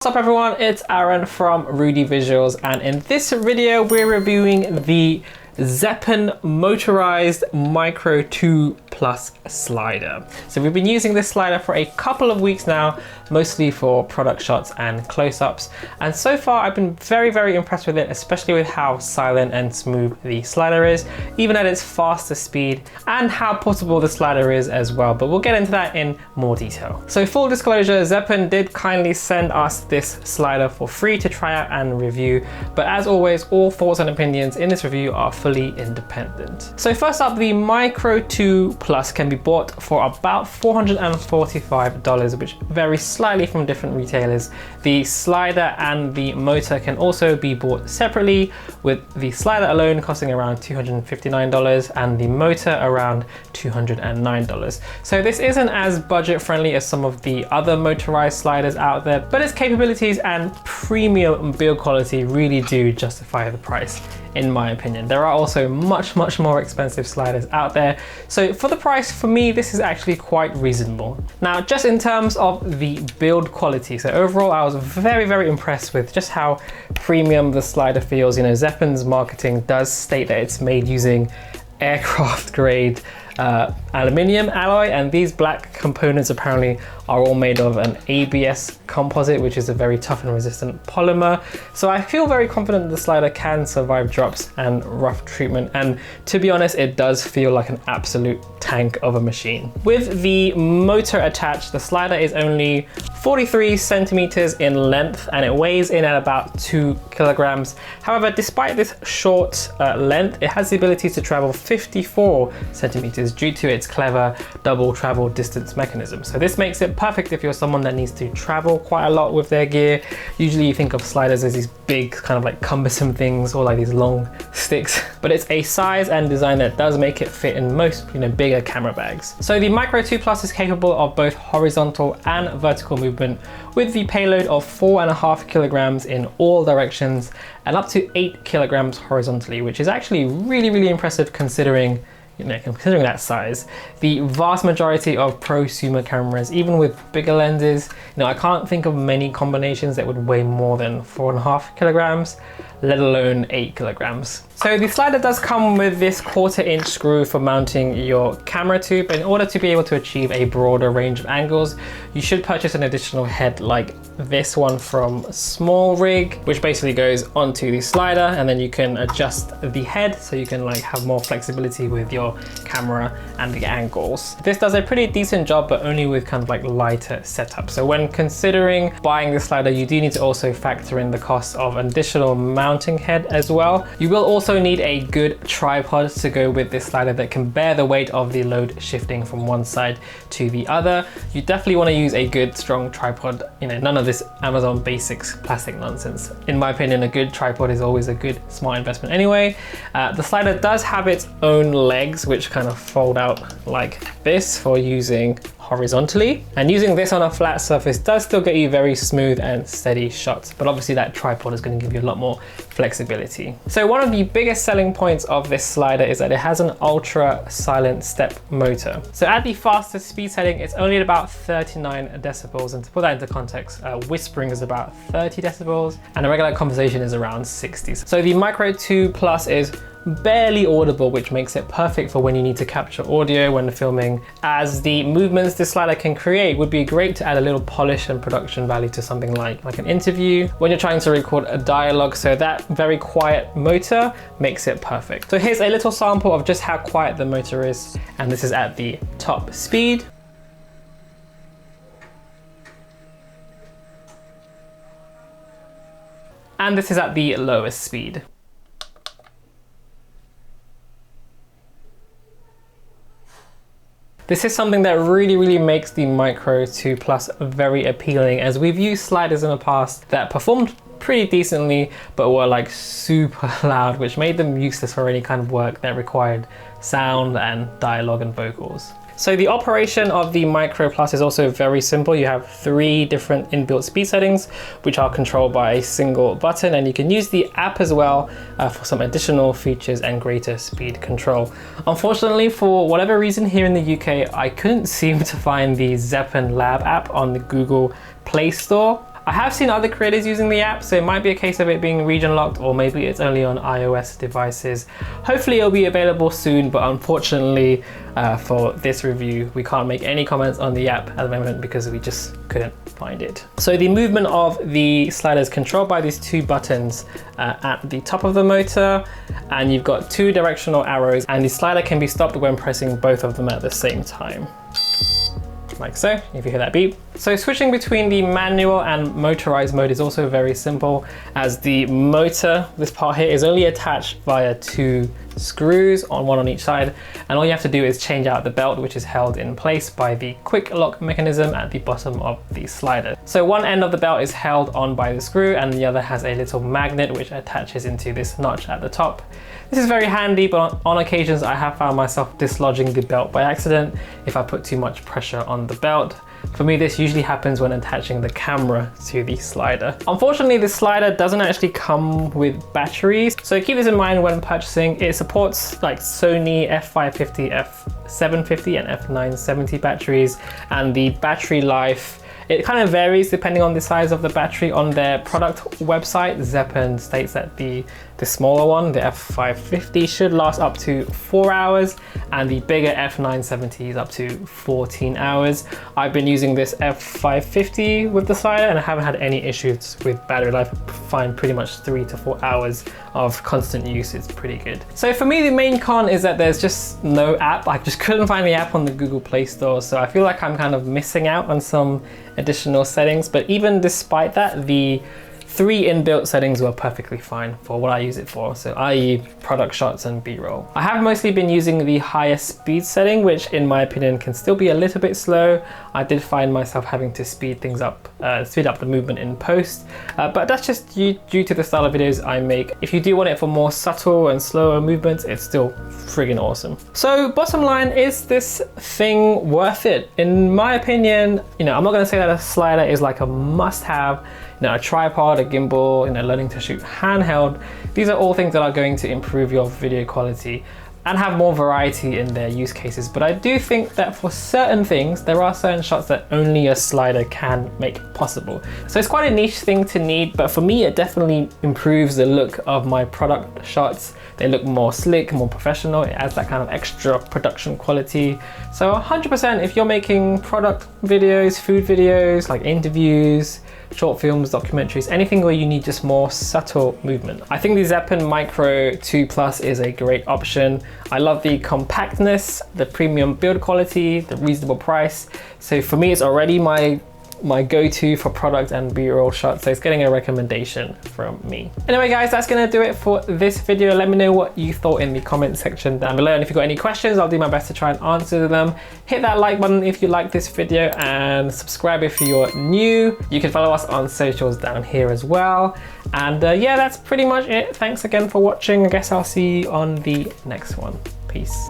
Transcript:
What's up everyone, it's Aaron from Rudy Visuals, and in this video we're reviewing the Zeapon Motorized Micro 2 Plus slider. So we've been using this slider for a couple of weeks now, mostly for product shots and close-ups, and so far I've been very impressed with it, especially with how silent and smooth the slider is, even at its faster speed, and how portable the slider is as well, but we'll get into that in more detail. So full disclosure, Zeapon did kindly send us this slider for free to try out and review, but as always, all thoughts and opinions in this review are fully independent. So first up, the Micro 2 Plus can be bought for about $445, which varies slightly from different retailers. The slider and the motor can also be bought separately, with the slider alone costing around $259 and the motor around $209. So this isn't as budget friendly as some of the other motorized sliders out there, but its capabilities and premium build quality really do justify the price, in my opinion. There are also much more expensive sliders out there, so for the price, for me, this is actually quite reasonable. Now, just in terms of the build quality, so overall I was very impressed with just how premium the slider feels. You know, Zeapon's marketing does state that it's made using aircraft grade aluminium alloy, and these black components apparently are all made of an ABS composite, which is a very tough and resistant polymer. So I feel very confident that the slider can survive drops and rough treatment, and to be honest, it does feel like an absolute tank of a machine. With the motor attached, the slider is only 43 centimeters in length and it weighs in at about 2 kilograms. However, despite this short length, it has the ability to travel 54 centimeters due to its clever double travel distance mechanism. So this makes it perfect if you're someone that needs to travel quite a lot with their gear. Usually you think of sliders as these big kind of like cumbersome things, or like these long sticks, but it's a size and design that does make it fit in most, you know, bigger camera bags. So the Micro 2 Plus is capable of both horizontal and vertical movement, with the payload of 4.5 kilograms in all directions and up to 8 kilograms horizontally, which is actually really impressive considering that size. The vast majority of prosumer cameras, even with bigger lenses, I can't think of many combinations that would weigh more than 4.5 kilograms, let alone 8 kilograms. So the slider does come with this 1/4-inch screw for mounting your camera to, but in order to be able to achieve a broader range of angles, you should purchase an additional head like this one from Small Rig, which basically goes onto the slider, and then you can adjust the head so you can like have more flexibility with your camera and the angles. This does a pretty decent job, but only with kind of like lighter setup. So when considering buying the slider, you do need to also factor in the cost of an additional mounting head as well. You will also need a good tripod to go with this slider that can bear the weight of the load shifting from one side to the other. You definitely want to use a good strong tripod, none of this Amazon Basics plastic nonsense. In my opinion, a good tripod is always a good smart investment anyway. The slider does have its own legs, which kind of fold out like this for using horizontally, and using this on a flat surface does still get you very smooth and steady shots, but obviously that tripod is going to give you a lot more flexibility. So one of the biggest selling points of this slider is that it has an ultra silent step motor. So at the fastest speed setting, it's only at about 39 decibels, and to put that into context, whispering is about 30 decibels and a regular conversation is around 60. So the Micro 2 Plus is barely audible, which makes it perfect for when you need to capture audio when filming, as the movements this slider can create would be great to add a little polish and production value to something like an interview when you're trying to record a dialogue. So that very quiet motor makes it perfect. So here's a little sample of just how quiet the motor is, and this is at the top speed. And this is at the lowest speed. This is something that really makes the Micro 2 Plus very appealing, as we've used sliders in the past that performed pretty decently but were like super loud, which made them useless for any kind of work that required sound and dialogue and vocals. So the operation of the Micro Plus is also very simple. You have 3 different inbuilt speed settings, which are controlled by a single button, and you can use the app as well for some additional features and greater speed control. Unfortunately, for whatever reason here in the UK, I couldn't seem to find the Zeapon Lab app on the Google Play Store. I have seen other creators using the app, so it might be a case of it being region locked, or maybe it's only on iOS devices. Hopefully it'll be available soon, but unfortunately for this review, we can't make any comments on the app at the moment because we just couldn't find it. So the movement of the slider is controlled by these two buttons at the top of the motor, and you've got two directional arrows, and the slider can be stopped when pressing both of them at the same time. Like so, if you hear that beep. So switching between the manual and motorized mode is also very simple, as the motor, this part here, is only attached via two screws, one on each side, and all you have to do is change out the belt, which is held in place by the quick lock mechanism at the bottom of the slider. So one end of the belt is held on by the screw, and the other has a little magnet which attaches into this notch at the top. This is very handy, but on occasions I have found myself dislodging the belt by accident if I put too much pressure on the belt. For me, this usually happens when attaching the camera to the slider. Unfortunately, the slider doesn't actually come with batteries, so keep this in mind when purchasing. It supports like Sony F550, F750 and F970 batteries, and the battery life, it kind of varies depending on the size of the battery. On their product website, Zeapon states that the smaller one, the F550, should last up to 4 hours, and the bigger F970 is up to 14 hours. I've been using this F550 with the slider and I haven't had any issues with battery life. I find pretty much 3 to 4 hours of constant use is pretty good. So for me, the main con is that there's just no app. I just couldn't find the app on the Google Play Store, so I feel like I'm kind of missing out on some additional settings. But even despite that, the 3 inbuilt settings were perfectly fine for what I use it for, so i.e. product shots and B-roll. I have mostly been using the highest speed setting, which in my opinion can still be a little bit slow. I did find myself having to speed things up, speed up the movement in post, but that's just due to the style of videos I make. If you do want it for more subtle and slower movements, it's still friggin' awesome. So bottom line, is this thing worth it? In my opinion, I'm not gonna say that a slider is like a must-have. A tripod, a gimbal, learning to shoot handheld. These are all things that are going to improve your video quality and have more variety in their use cases. But I do think that for certain things, there are certain shots that only a slider can make possible. So it's quite a niche thing to need, but for me, it definitely improves the look of my product shots. They look more slick, more professional. It adds that kind of extra production quality. So 100%, if you're making product videos, food videos, like interviews, short films, documentaries, anything where you need just more subtle movement, I think the Zeapon Micro 2 Plus is a great option. I love the compactness, the premium build quality, the reasonable price. So for me, it's already my go-to for product and B-roll shots, so it's getting a recommendation from me. Anyway guys, that's gonna do it for this video. Let me know what you thought in the comment section down below, and if you've got any questions, I'll do my best to try and answer them. Hit that like button if you like this video, and subscribe if you're new. You can follow us on socials down here as well. And yeah, that's pretty much it. Thanks again for watching. I guess I'll see you on the next one. Peace.